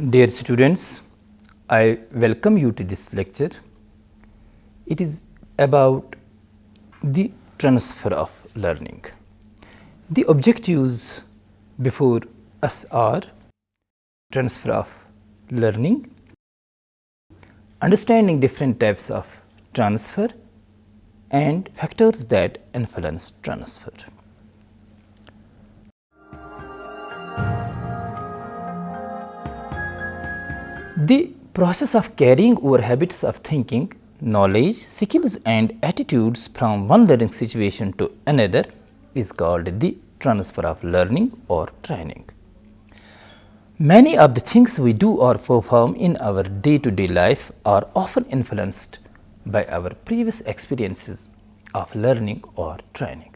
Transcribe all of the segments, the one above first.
Dear students, I welcome you to this lecture. It is about the transfer of learning. The objectives before us are transfer of learning, understanding different types of transfer and factors that influence transfer. The process of carrying over habits of thinking, knowledge, skills and attitudes from one learning situation to another is called the transfer of learning or training. Many of the things we do or perform in our day-to-day life are often influenced by our previous experiences of learning or training.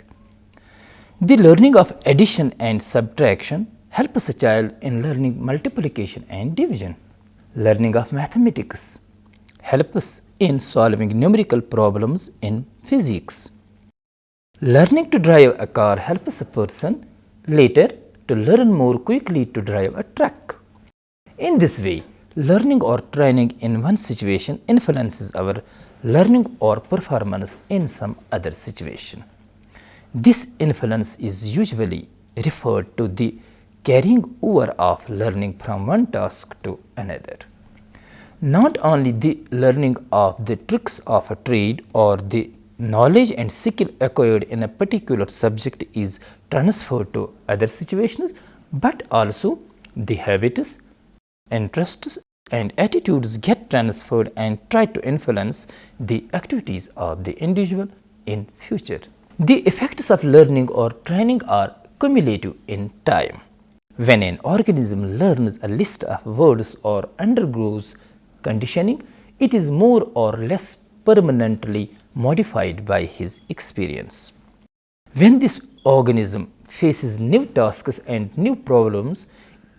The learning of addition and subtraction helps a child in learning multiplication and division. Learning of mathematics helps us in solving numerical problems in physics. Learning to drive a car helps a person later to learn more quickly to drive a truck. In this way, learning or training in one situation influences our learning or performance in some other situation. This influence is usually referred to the carrying over of learning from one task to another. Not only the learning of the tricks of a trade or the knowledge and skill acquired in a particular subject is transferred to other situations, but also the habits, interests and attitudes get transferred and try to influence the activities of the individual in future. The effects of learning or training are cumulative in time. When an organism learns a list of words or undergoes conditioning, it is more or less permanently modified by his experience. When this organism faces new tasks and new problems,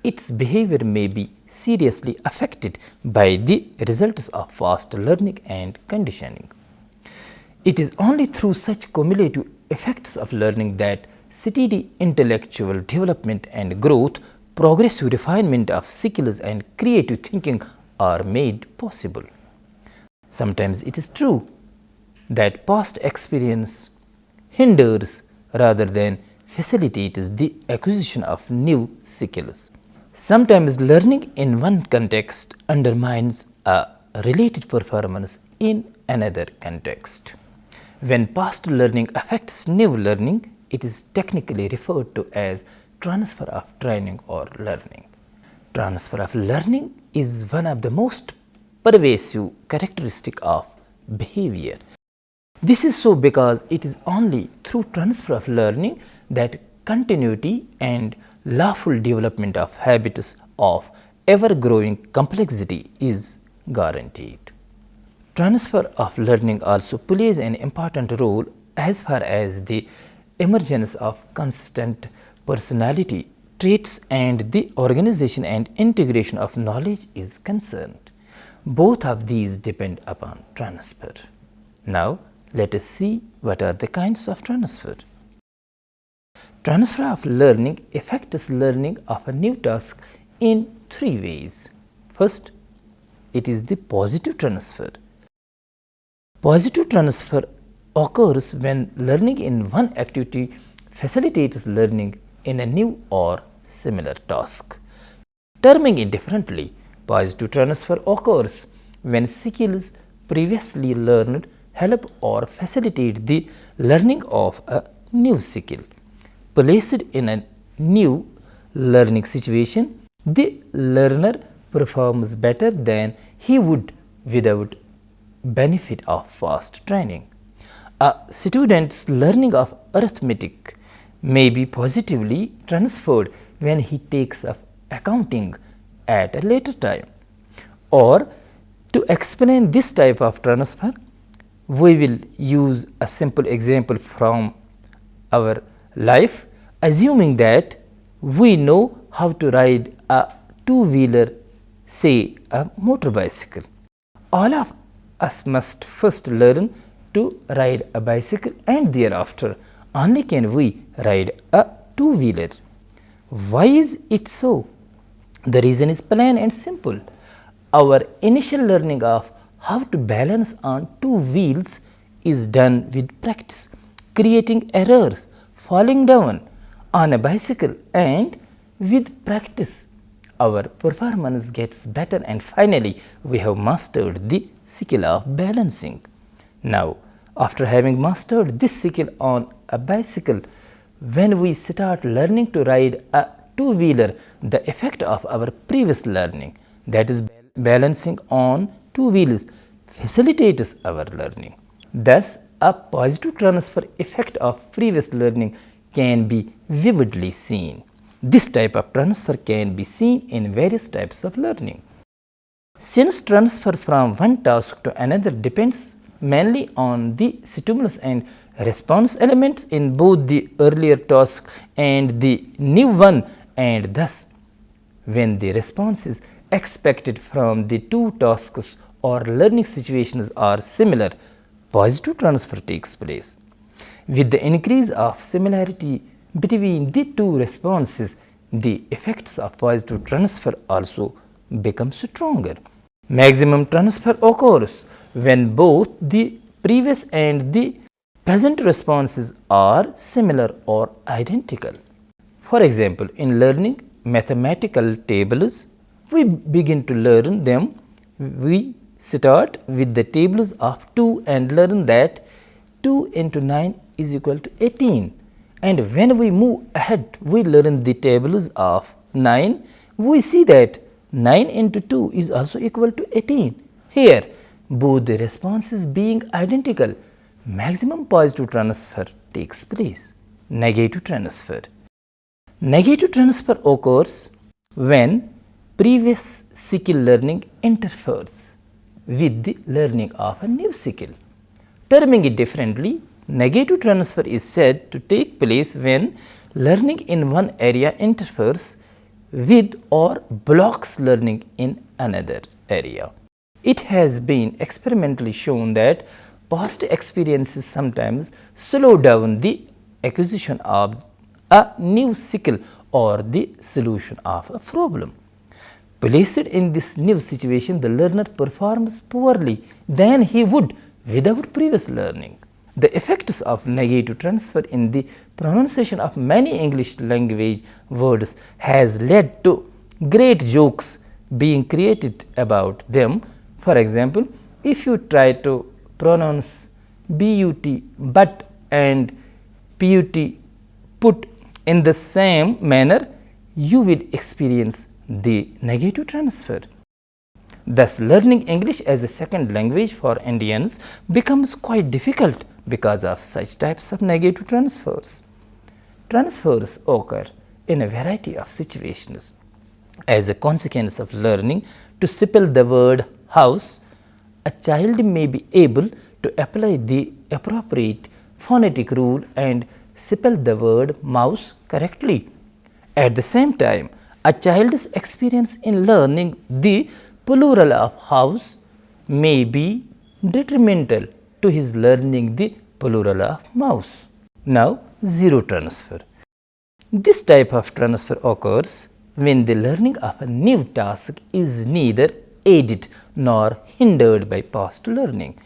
its behavior may be seriously affected by the results of fast learning and conditioning. It is only through such cumulative effects of learning that steady intellectual development and growth, progressive refinement of skills and creative thinking are made possible. Sometimes it is true that past experience hinders rather than facilitates the acquisition of new skills. Sometimes learning in one context undermines a related performance in another context. When past learning affects new learning, it is technically referred to as transfer of training or learning. Transfer of learning is one of the most pervasive characteristics of behavior. This is so because it is only through transfer of learning that continuity and lawful development of habits of ever-growing complexity is guaranteed. Transfer of learning also plays an important role as far as the emergence of consistent personality traits and the organization and integration of knowledge is concerned. Both of these depend upon transfer. Now, let us see what are the kinds of transfer. Transfer of learning affects learning of a new task in three ways. First, it is the positive transfer. Positive transfer occurs when learning in one activity facilitates learning in a new or similar task. Terming it differently, positive transfer occurs when skills previously learned help or facilitate the learning of a new skill. Placed in a new learning situation, the learner performs better than he would without benefit of fast training. A student's learning of arithmetic may be positively transferred when he takes up accounting at a later time. Or to explain this type of transfer, we will use a simple example from our life, assuming that we know how to ride a two-wheeler, say a motor bicycle. All of us must first learn to ride a bicycle and thereafter only can we ride a two-wheeler. Why is it so? The reason is plain and simple. Our initial learning of how to balance on two wheels is done with practice, creating errors, falling down on a bicycle, and with practice our performance gets better, and finally we have mastered the skill of balancing. Now, after having mastered this skill on a bicycle, when we start learning to ride a two-wheeler, the effect of our previous learning, that is balancing on two wheels, facilitates our learning. Thus, a positive transfer effect of previous learning can be vividly seen. This type of transfer can be seen in various types of learning. Since transfer from one task to another depends mainly on the stimulus and response elements in both the earlier task and the new one, and thus when the response is expected from the two tasks or learning situations are similar, positive transfer takes place. With the increase of similarity between the two responses, the effects of positive transfer also become stronger. Maximum transfer occurs when both the previous and the present responses are similar or identical. For example, in learning mathematical tables, we begin to learn them. We start with the tables of 2 and learn that 2 into 9 is equal to 18. And when we move ahead, we learn the tables of 9. We see that 9 into 2 is also equal to 18. Here, both the responses being identical, maximum positive transfer takes place. Negative transfer. Negative transfer occurs when previous skill learning interferes with the learning of a new skill. Terming it differently, negative transfer is said to take place when learning in one area interferes with or blocks learning in another area. It has been experimentally shown that past experiences sometimes slow down the acquisition of a new skill or the solution of a problem. Placed in this new situation, the learner performs poorly than he would without previous learning. The effects of negative transfer in the pronunciation of many English language words has led to great jokes being created about them. For example, if you try to pronounce but, but and put in the same manner, you will experience the negative transfer. Thus, learning English as a second language for Indians becomes quite difficult because of such types of negative transfers. Transfers occur in a variety of situations. As a consequence of learning to spell the word house, a child may be able to apply the appropriate phonetic rule and spell the word mouse correctly. At the same time, a child's experience in learning the plural of house may be detrimental to his learning the plural of mouse. Now, zero transfer. This type of transfer occurs when the learning of a new task is neither aided nor hindered by past learning.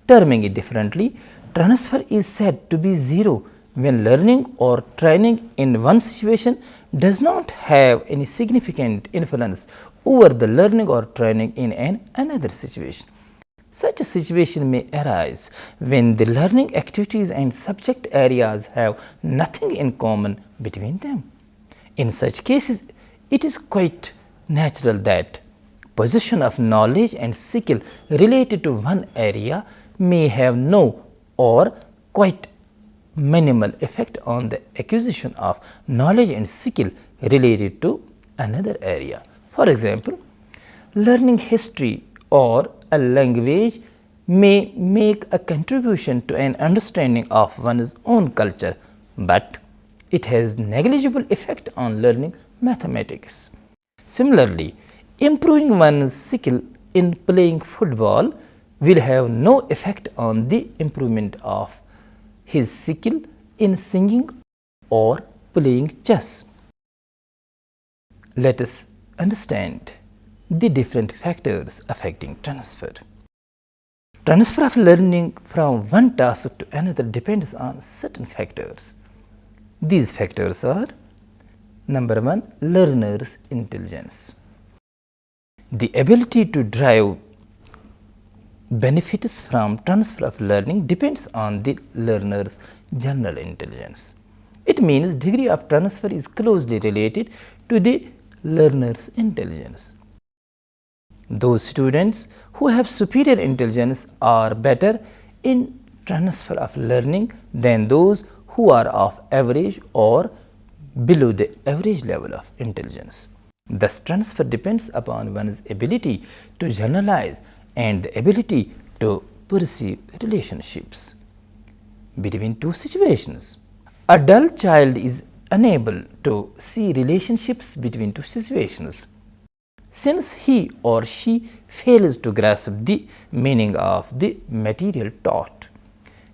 Terming it differently, transfer is said to be zero when learning or training in one situation does not have any significant influence over the learning or training in another situation. Such a situation may arise when the learning activities and subject areas have nothing in common between them. In such cases, it is quite natural that possession of knowledge and skill related to one area may have no or quite minimal effect on the acquisition of knowledge and skill related to another area. For example, learning history or a language may make a contribution to an understanding of one's own culture, but it has negligible effect on learning mathematics. Similarly, improving one's skill in playing football will have no effect on the improvement of his skill in singing or playing chess. Let us understand the different factors affecting transfer. Transfer of learning from one task to another depends on certain factors. These factors are: number 1, learner's intelligence. The ability to derive benefits from transfer of learning depends on the learner's general intelligence. It means degree of transfer is closely related to the learner's intelligence. Those students who have superior intelligence are better in transfer of learning than those who are of average or below the average level of intelligence. Thus, transfer depends upon one's ability to generalize and the ability to perceive relationships between two situations. A dull child is unable to see relationships between two situations, since he or she fails to grasp the meaning of the material taught.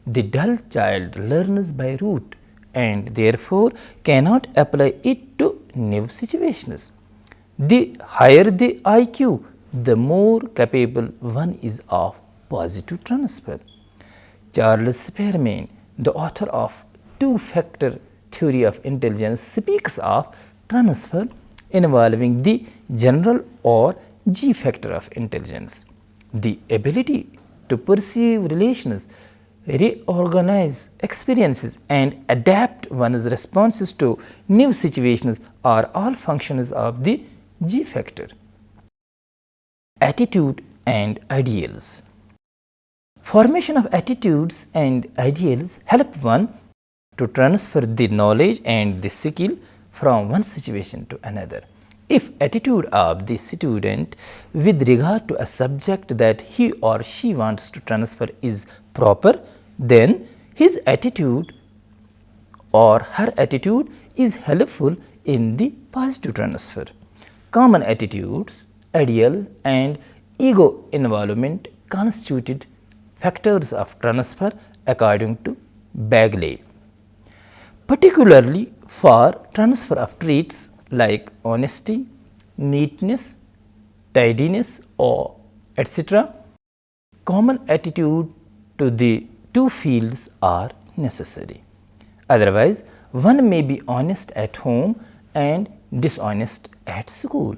The dull child learns by rote and therefore cannot apply it to new situations. The higher the IQ, the more capable one is of positive transfer. Charles Spearman, the author of two-factor theory of intelligence, speaks of transfer involving the general or G factor of intelligence, the ability to perceive relations, reorganize experiences and adapt one's responses to new situations are all functions of the G factor. Attitude and ideals. Formation of attitudes and ideals help one to transfer the knowledge and the skill from one situation to another. If attitude of the student with regard to a subject that he or she wants to transfer is proper, then his attitude or her attitude is helpful in the positive transfer. Common attitudes, ideals and ego involvement constituted factors of transfer according to Bagley, particularly for transfer of traits like honesty, neatness, tidiness or etc. Common attitude to the two fields are necessary. Otherwise, one may be honest at home and dishonest at school.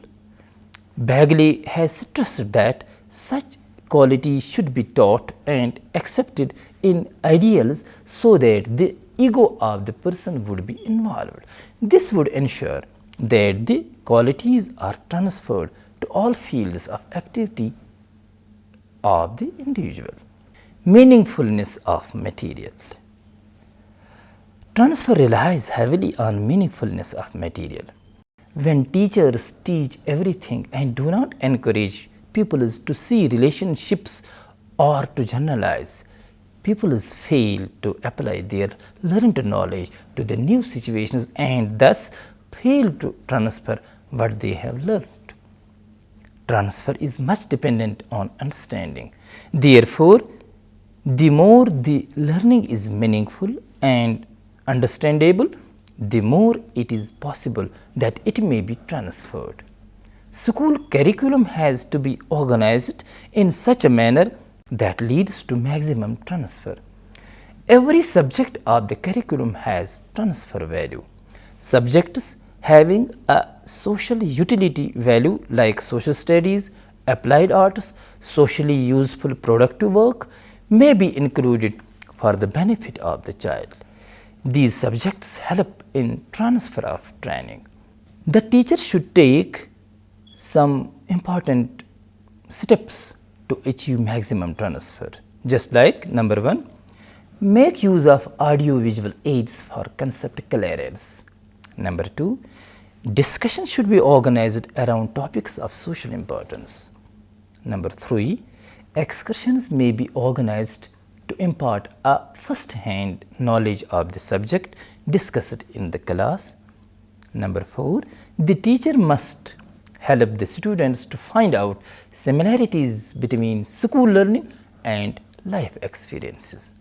Bagley has stressed that such qualities should be taught and accepted in ideals so that the ego of the person would be involved. This would ensure that the qualities are transferred to all fields of activity of the individual. Meaningfulness of material. Transfer relies heavily on meaningfulness of material. When teachers teach everything and do not encourage pupils to see relationships or to generalize, pupils fail to apply their learned knowledge to the new situations and thus fail to transfer what they have learned. Transfer is much dependent on understanding. Therefore, the more the learning is meaningful and understandable, the more it is possible that it may be transferred. School curriculum has to be organized in such a manner that leads to maximum transfer. Every subject of the curriculum has transfer value. Subjects having a social utility value like social studies, applied arts, socially useful productive work may be included for the benefit of the child. These subjects help in transfer of training. The teacher should take some important steps to achieve maximum transfer, just like number 1, make use of audio-visual aids for concept clearance. Number 2, discussion should be organized around topics of social importance. Number 3, excursions may be organized to impart a first-hand knowledge of the subject discussed in the class. Number 4, the teacher must help the students to find out similarities between school learning and life experiences.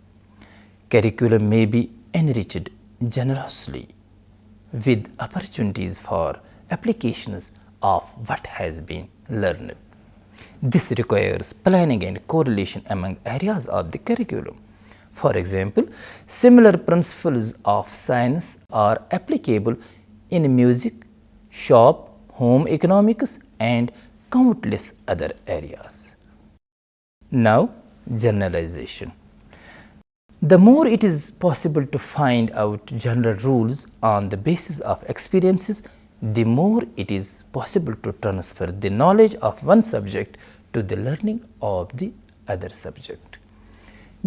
Curriculum may be enriched generously with opportunities for applications of what has been learned. This requires planning and correlation among areas of the curriculum. For example, similar principles of science are applicable in music, shop, home economics, and countless other areas. Now, generalization. The more it is possible to find out general rules on the basis of experiences, the more it is possible to transfer the knowledge of one subject to the learning of the other subject.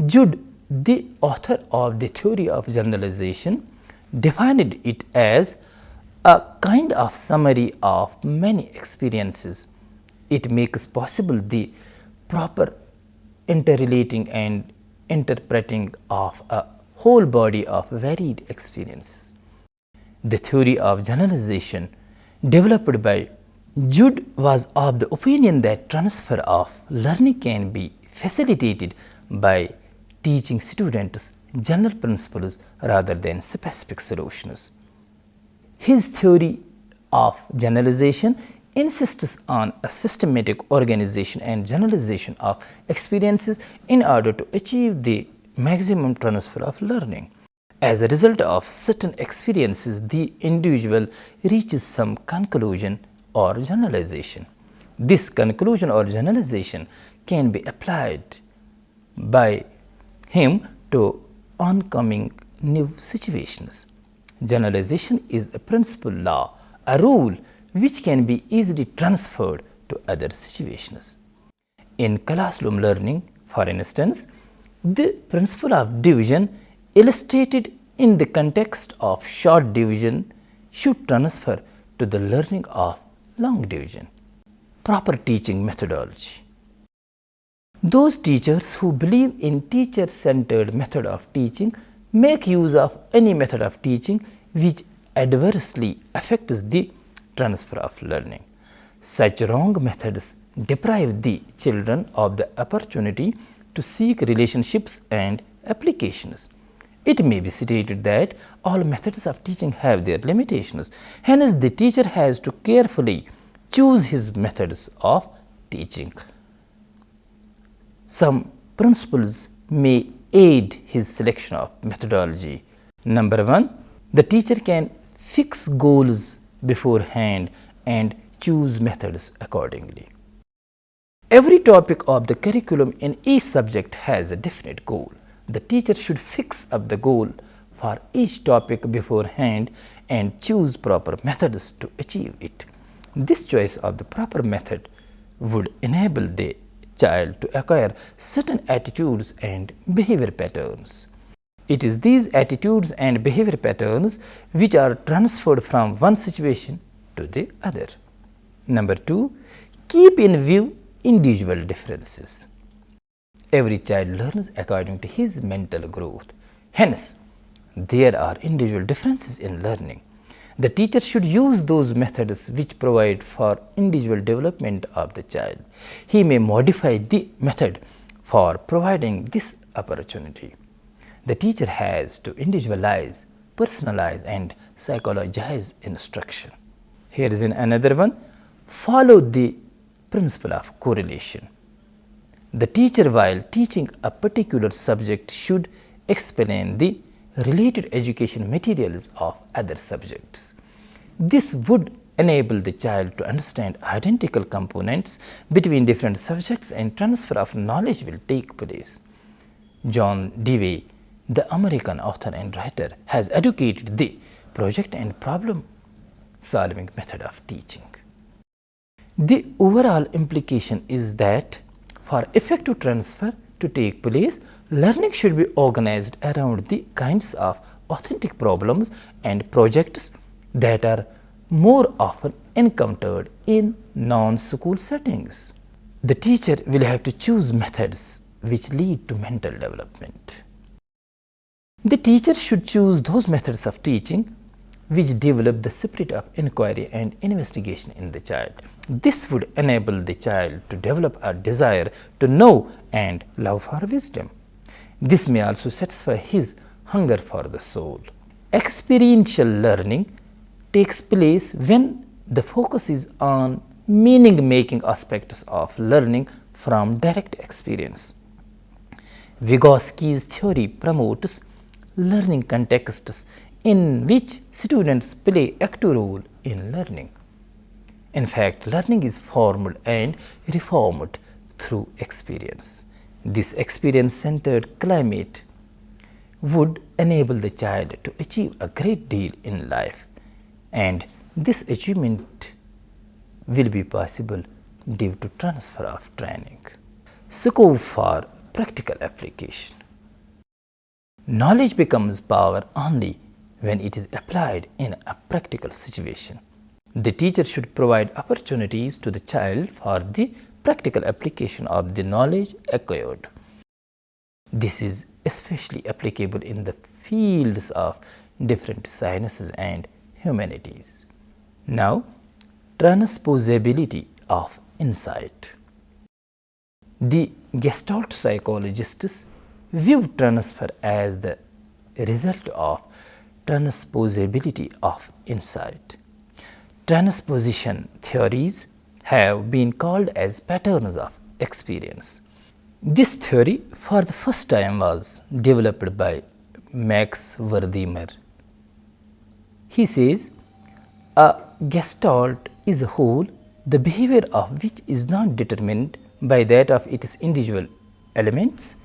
Judd, the author of the theory of generalization, defined it as a kind of summary of many experiences. It makes possible the proper interrelating and interpreting of a whole body of varied experiences. The theory of generalization developed by Judd was of the opinion that transfer of learning can be facilitated by teaching students general principles rather than specific solutions. His theory of generalization insists on a systematic organization and generalization of experiences in order to achieve the maximum transfer of learning. As a result of certain experiences, the individual reaches some conclusion or generalization. This conclusion or generalization can be applied by him to oncoming new situations. Generalization is a principal law, a rule which can be easily transferred to other situations. In classroom learning, for instance, the principle of division illustrated in the context of short division should transfer to the learning of long division. Proper teaching methodology. Those teachers who believe in teacher-centered method of teaching make use of any method of teaching which adversely affects the transfer of learning. Such wrong methods deprive the children of the opportunity to seek relationships and applications. It may be stated that all methods of teaching have their limitations. Hence, the teacher has to carefully choose his methods of teaching. Some principles may aid his selection of methodology. Number 1, the teacher can fix goals beforehand and choose methods accordingly. Every topic of the curriculum in each subject has a definite goal. The teacher should fix up the goal for each topic beforehand and choose proper methods to achieve it. This choice of the proper method would enable the child to acquire certain attitudes and behavior patterns. It is these attitudes and behavior patterns which are transferred from one situation to the other. Number 2, keep in view individual differences. Every child learns according to his mental growth. Hence, there are individual differences in learning. The teacher should use those methods which provide for individual development of the child. He may modify the method for providing this opportunity. The teacher has to individualize, personalize, and psychologize instruction. Here is another one. Follow the principle of correlation. The teacher, while teaching a particular subject, should explain the related education materials of other subjects. This would enable the child to understand identical components between different subjects and transfer of knowledge will take place. John Dewey, the American author and writer, has educated the project and problem solving method of teaching. The overall implication is that for effective transfer to take place, learning should be organized around the kinds of authentic problems and projects that are more often encountered in non-school settings. The teacher will have to choose methods which lead to mental development. The teacher should choose those methods of teaching which develop the spirit of inquiry and investigation in the child. This would enable the child to develop a desire to know and love for wisdom. This may also satisfy his hunger for the soul. Experiential learning takes place when the focus is on meaning-making aspects of learning from direct experience. Vygotsky's theory promotes learning contexts in which students play active role in learning. In fact, learning is formed and reformed through experience. This experience-centered climate would enable the child to achieve a great deal in life, and this achievement will be possible due to transfer of training. Scope for practical application. Knowledge becomes power only when it is applied in a practical situation. The teacher should provide opportunities to the child for the practical application of the knowledge acquired. This is especially applicable in the fields of different sciences and humanities. Now, transposability of insight. The Gestalt psychologists view transfer as the result of transposability of insight. Transposition theories have been called as patterns of experience. This theory for the first time was developed by Max Wertheimer. He says, a gestalt is a whole, the behavior of which is not determined by that of its individual elements,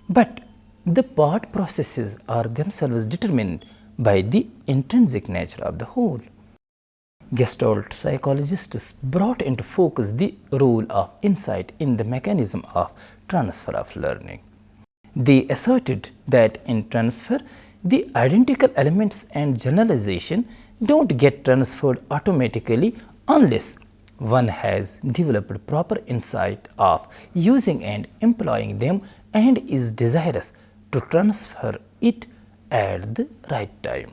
but the part processes are themselves determined by the intrinsic nature of the whole. Gestalt psychologists brought into focus the role of insight in the mechanism of transfer of learning. They asserted that in transfer, the identical elements and generalization don't get transferred automatically unless one has developed proper insight of using and employing them and is desirous to transfer it at the right time.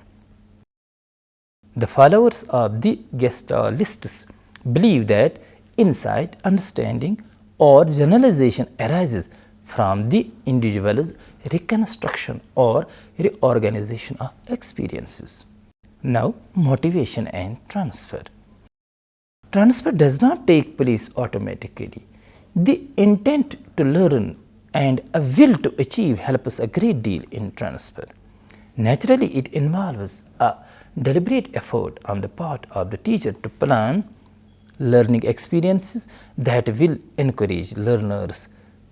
The followers of the Gestaltists believe that insight, understanding, or generalization arises from the individual's reconstruction or reorganization of experiences. Now, motivation and transfer. Transfer does not take place automatically. The intent to learn and a will to achieve help us a great deal in transfer. Naturally, it involves a deliberate effort on the part of the teacher to plan learning experiences that will encourage learners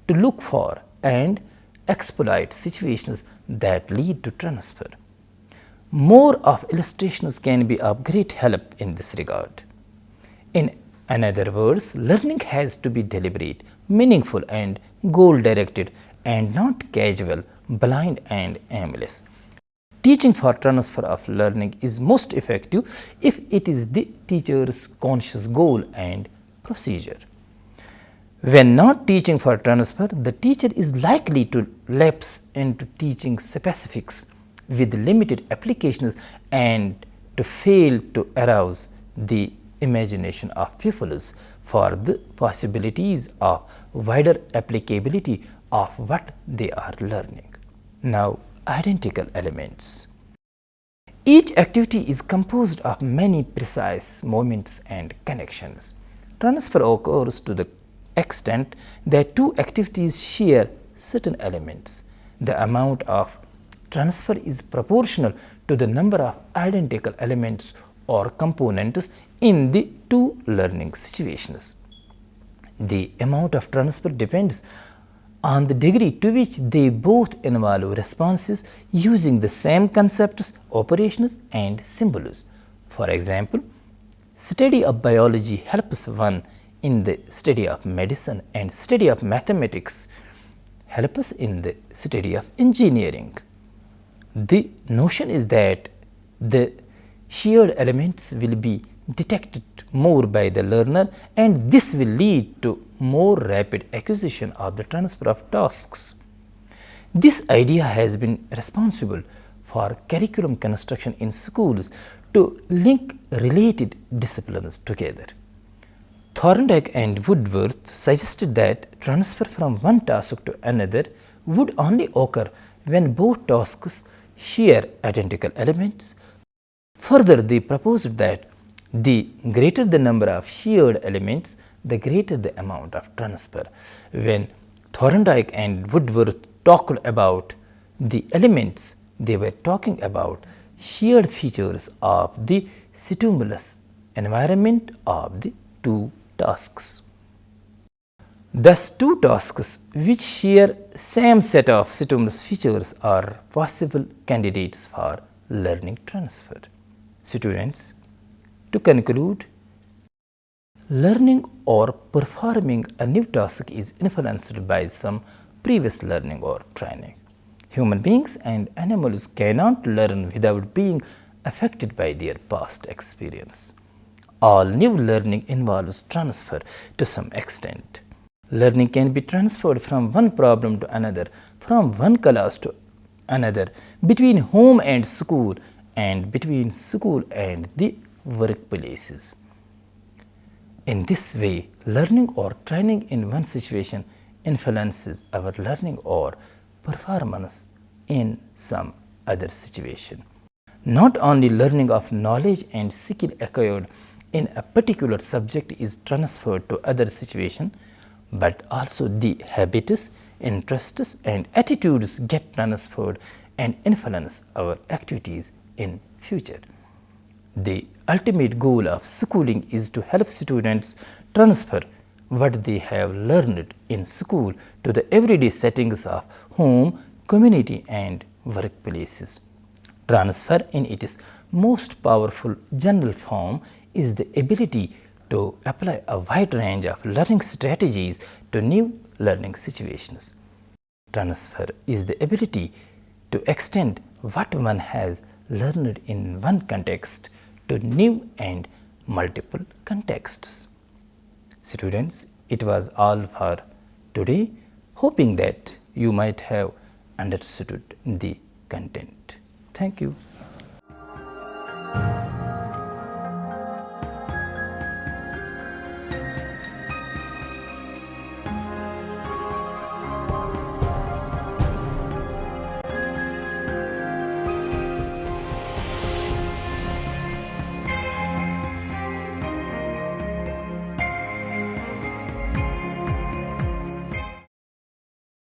to look for and exploit situations that lead to transfer. More of illustrations can be of great help in this regard. In other words, learning has to be deliberate, meaningful and goal-directed and not casual, blind and aimless. Teaching for transfer of learning is most effective if it is the teacher's conscious goal and procedure. When not teaching for transfer, the teacher is likely to lapse into teaching specifics with limited applications and to fail to arouse the imagination of pupils for the possibilities of wider applicability of what they are learning. Now, identical elements. Each activity is composed of many precise moments and connections. Transfer occurs to the extent that two activities share certain elements. The amount of transfer is proportional to the number of identical elements or components in the two learning situations. The amount of transfer depends on the degree to which they both involve responses using the same concepts, operations and symbols. For example, study of biology helps one in the study of medicine and study of mathematics help us in the study of engineering. The notion is that the shared elements will be detected more by the learner and this will lead to more rapid acquisition of the transfer of tasks. This idea has been responsible for curriculum construction in schools to link related disciplines together. Thorndike and Woodworth suggested that transfer from one task to another would only occur when both tasks share identical elements. Further, they proposed that The greater the number of shared elements, the greater the amount of transfer. When Thorndike and Woodworth talked about the elements, they were talking about shared features of the stimulus environment of the two tasks. Thus, two tasks which share same set of stimulus features are possible candidates for learning transfer. Students, to conclude, learning or performing a new task is influenced by some previous learning or training. Human beings and animals cannot learn without being affected by their past experience. All new learning involves transfer to some extent. Learning can be transferred from one problem to another, from one class to another, between home and school, and between school and the workplaces. In this way, learning or training in one situation influences our learning or performance in some other situation. Not only learning of knowledge and skill acquired in a particular subject is transferred to other situation, but also the habits, interests and attitudes get transferred and influence our activities in future. The ultimate goal of schooling is to help students transfer what they have learned in school to the everyday settings of home, community and workplaces. Transfer in its most powerful general form is the ability to apply a wide range of learning strategies to new learning situations. Transfer is the ability to extend what one has learned in one context to new and multiple contexts. Students, it was all for today, hoping that you might have understood the content. Thank you.